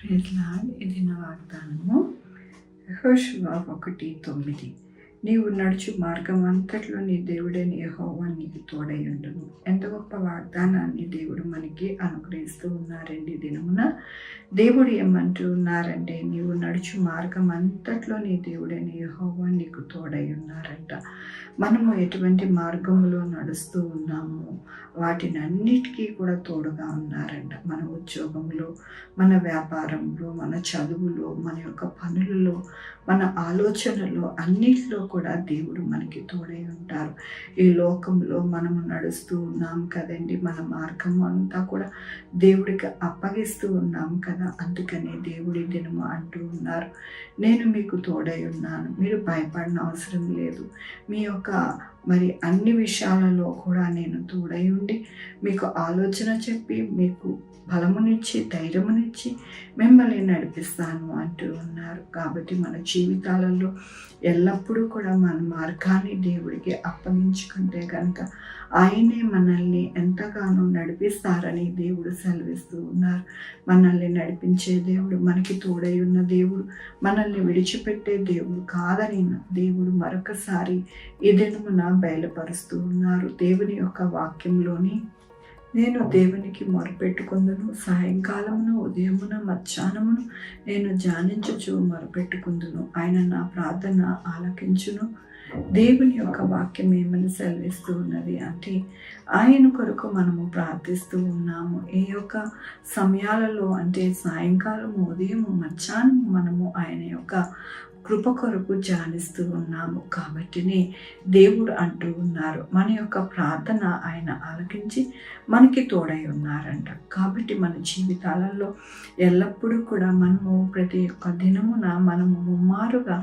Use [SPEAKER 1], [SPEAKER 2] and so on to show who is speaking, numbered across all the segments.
[SPEAKER 1] Praise lord. ఇది నా వాగ్దానము. యెహోషువ 1:9. నీవు నడుచు మార్గం అంతట్లో నీ దేవుడైన యెహోవా నీకు తోడయుండును. ఎంత గొప్ప వాగ్దానాన్ని దేవుడు మనకి అనుగ్రహిస్తూ ఉన్నారండి. దినమున దేవుడు ఏమంటూ ఉన్నారంటే, నీవు నడుచు మార్గం అంతట్లో నీ దేవుడైన యెహోవా నీకు తోడై ఉన్నారంట. మనము ఎటువంటి మార్గంలో నడుస్తూ ఉన్నామో వాటిని అన్నిటికీ కూడా తోడుగా ఉన్నారంట. మన ఉద్యోగంలో, మన వ్యాపారంలో, మన చదువులో, మన యొక్క పనులలో, మన ఆలోచనలో అన్నిట్లో కూడా దేవుడు మనకి తోడై ఉంటారు. ఈ లోకంలో మనము నడుస్తూ ఉన్నాం కదండి, మన మార్గం అంతా కూడా దేవుడికి అప్పగిస్తూ ఉన్నాం కదా. అందుకనే దేవుడి దినము అంటూ ఉన్నారు, నేను మీకు తోడై ఉన్నాను, మీరు భయపడిన అవసరం లేదు. మీ యొక్క అన్ని విషయాలలో కూడా నేను తోడై ఉండి మీకు ఆలోచన చెప్పి మీకు బలమునిచ్చి ధైర్యమునిచ్చి మిమ్మల్ని నడిపిస్తాను అంటూ ఉన్నారు. కాబట్టి మన జీవితాలలో ఎల్లప్పుడూ కూడా మన మార్గాన్ని దేవుడికి అప్పగించుకుంటే కనుక ఆయనే మనల్ని ఎంతగానో నడిపిస్తారని దేవుడు సెలవిస్తూ ఉన్నారు. మనల్ని నడిపించే దేవుడు, మనకి తోడై ఉన్న దేవుడు, మనల్ని విడిచిపెట్టే దేవుడు కాదని దేవుడు మరొకసారి ఈ దినమున బయలుపరుస్తూ ఉన్నారు. దేవుని యొక్క వాక్యంలోని, నేను దేవునికి మొరపెట్టుకుందును, సాయంకాలమును ఉదయమున మధ్యాహ్నమును నేను ధ్యానించుచు మొరపెట్టుకుందును, ఆయన నా ప్రార్థన ఆలకించును. దేవుని యొక్క వాక్యం ఏమని సెలవిస్తూ ఉన్నది అంటే, ఆయన కొరకు మనము ప్రార్థిస్తూ ఉన్నాము. ఈ యొక్క సమయాలలో అంటే సాయంకాలము ఉదయము మధ్యాహ్నము మనము ఆయన యొక్క కృప కొరకు ధ్యానిస్తూ ఉన్నాము. కాబట్టినే దేవుడు అంటూ ఉన్నారు, మన యొక్క ప్రార్థన ఆయన ఆలకించి మనకి తోడై ఉన్నారంట. కాబట్టి మన జీవితాలలో ఎల్లప్పుడూ కూడా మనము ప్రతి ఒక్క దినమున మనము ముమ్మారుగా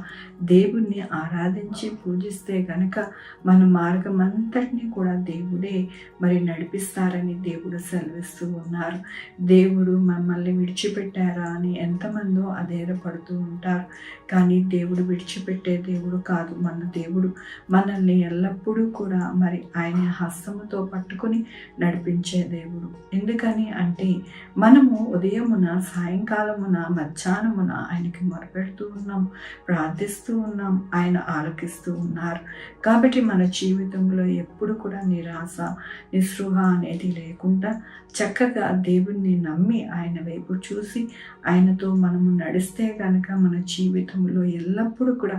[SPEAKER 1] దేవుణ్ణి ఆరాధించి పూజిస్తే కనుక మన మార్గం అంతటినీ కూడా దేవుడే నడిపిస్తారని దేవుడు సెలవిస్తూ ఉన్నారు. దేవుడు మమ్మల్ని విడిచిపెట్టారా అని ఎంతమందో అధైర్యపడుతూ ఉంటారు. కానీ దేవుడు విడిచిపెట్టే దేవుడు కాదు. మన దేవుడు మనల్ని ఎల్లప్పుడూ కూడా ఆయన హస్తముతో పట్టుకొని నడిపించే దేవుడు. ఎందుకని అంటే, మనము ఉదయమున సాయంకాలమున మధ్యాహ్నమున ఆయనకి మొరపెడుతూ ఉన్నాం, ప్రార్థిస్తూ ఉన్నాం, ఆయన ఆలకిస్తూ ఉన్నారు. కాబట్టి మన జీవితంలో ఎప్పుడు కూడా నిరాశ నిస్పృహ అనేది లేకుండా చక్కగా దేవుణ్ణి నమ్మి ఆయన వైపు చూసి ఆయనతో మనము నడిస్తే కనుక మన జీవితంలో ఎల్లప్పుడూ కూడా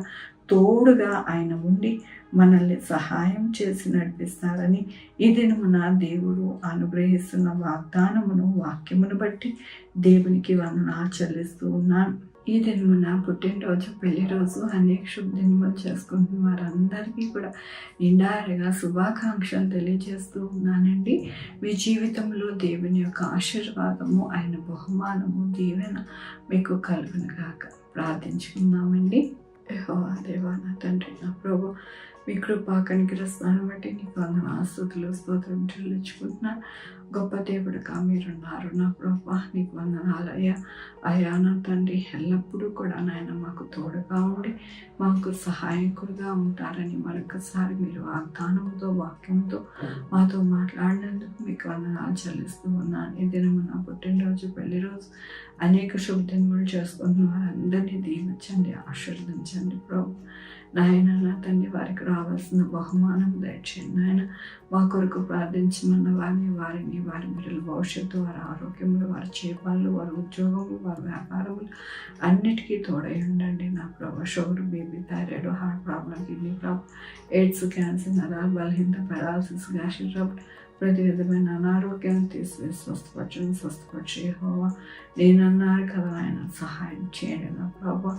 [SPEAKER 1] తోడుగా ఆయన ఉండి మనల్ని సహాయం చేసి నడిపిస్తారని ఈ దినమున దేవుడు అనుగ్రహిస్తున్న వాగ్దానమును వాక్యమును బట్టి దేవునికి వందనాలు చెల్లిస్తూ ఉన్నాను. ఈ దినమున పుట్టినరోజు, పెళ్లి రోజు, అనేక శుభదినములు చేసుకుంటున్న వారందరికీ కూడా నిండారుగా శుభాకాంక్షలు తెలియజేస్తూ ఉన్నానండి. మీ జీవితంలో దేవుని యొక్క ఆశీర్వాదము, ఆయన బహుమానము, దీవెన మీకు కలుగును గాక. ప్రార్థించుకుందామండి. యెహోవా దేవా, నా తండ్రి, నా ప్రభు, మీ కృపా కనికర స్నానం బట్టి నీకు వందనాలు, స్తుతులు, స్తోత్రం చెల్లించుకుంటున్నాను. గొప్ప దేవుడుగా మీరున్నారు నా ప్రభా, నీకు వందనాలు అయ్యా. అయ్యా నా తండ్రి, ఎల్లప్పుడూ కూడా నాయన మాకు తోడుగా ఉండి మాకు సహాయకుడిగా ఉంటారని మరొకసారి మీరు వాగ్దానంతో వాక్యంతో మాతో మాట్లాడినందుకు మీకు వందనాలు చెల్లిస్తూ ఉన్నాను. ఈ దినము నా పుట్టినరోజు, పెళ్లి రోజు, అనేక శుభదినములు చేసుకుంటున్న వారందరినీ దీవించండి, ఆశీర్వదించండి ప్రభు. నాయన నా తండ్రి, వారికి రావాల్సిన బహుమానం దయచేయండి నాయన. మా కొరకు ప్రార్థించమన్న వారిని వారి బిడ్డల భవిష్యత్తు, వారి ఆరోగ్యములు, వారి చేపలు, వారి ఉద్యోగములు, వారి వ్యాపారములు అన్నిటికీ తోడై ఉండండి నా ప్రభు. Sugar, BP, thyroid, heart problem, kidney problem, AIDS, cancer, నరాల బలహీనత, పెరాలసిస్, గ్యాస్ట్రిక్ ట్రబుల్, ప్రతి విధమైన అనారోగ్యాన్ని తీసివేసి స్వస్థపరిచి యెహోవా నేనన్నారు కదా ఆయన సహాయం చేయండి నా ప్రభు.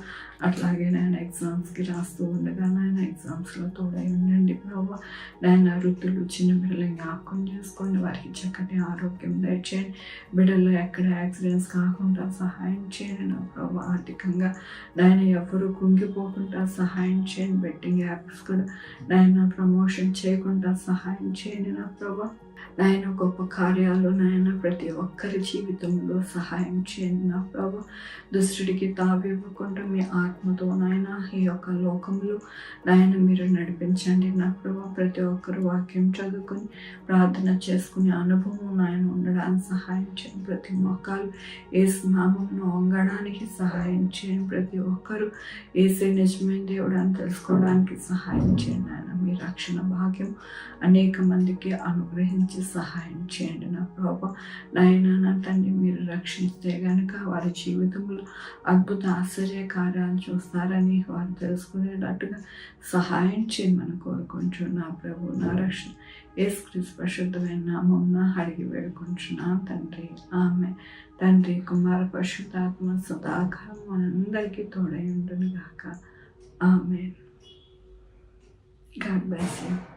[SPEAKER 1] అట్లాగే నాయన ఎగ్జామ్స్కి రాస్తూ ఉండగా నాయన ఎగ్జామ్స్లో తోడై ఉండండి ప్రభు. నాయన వృద్ధులు, చిన్న బిడ్డలు జ్ఞాపకం చేసుకోండి, వారికి చక్కటి ఆరోగ్యం దయచేయండి. బిడ్డల్లో ఎక్కడ యాక్సిడెంట్స్ కాకుండా సహాయం చేయండి నా ప్రభు. ఆర్థికంగా నాయన ఎవరు కుంగిపోకుండా సహాయం చేయండి. బెట్టింగ్ యాప్స్ కూడా నాయన ప్రమోషన్ చేయకుండా సహాయం చేయండి నా ప్రభు. నాయన గొప్ప కార్యాలు నాయన ప్రతి ఒక్కరి జీవితంలో సహాయం చేయండి నా ప్రభు. దుష్టుడికి తావివ్వకుండా మీ ఆత్మతో నాయన ఈ యొక్క లోకంలో నాయన మీరు నడిపించండి నా ప్రభు. ప్రతి ఒక్కరు వాక్యం చదువుకొని ప్రార్థన చేసుకునే అనుభవం నాయన ఉండడానికి సహాయం చేయండి. ప్రతి మొక్కలు ఏసు నామమును వంగడానికి సహాయం చేయండి. ప్రతి ఒక్కరూ ఏసే నిజమైన దేవుడు అని తెలుసుకోవడానికి సహాయం చేయండి నాయన. మీ రక్షణ భాగ్యం అనేక మందికి అనుగ్రహించి సహాయం చేయండి నా ప్రభు. నాయన నా తండ్రి మీరు రక్షిస్తే గనుక వారి జీవితంలో అద్భుత ఆశ్చర్య కార్యాలు చూస్తారని వారు తెలుసుకునేటట్టుగా సహాయం చేయమని కోరుకుంటున్నా ప్రభు. నా రక్షణ యేసుక్రీస్తు పరిశుద్ధమైన నామమున అడిగి వేడుకుంటున్నా తండ్రి. ఆమె తండ్రి కుమార పరిశుద్ధాత్మ సదాకాలం మనందరికీ తోడై ఉండును గాక. ఆమె. God bless you.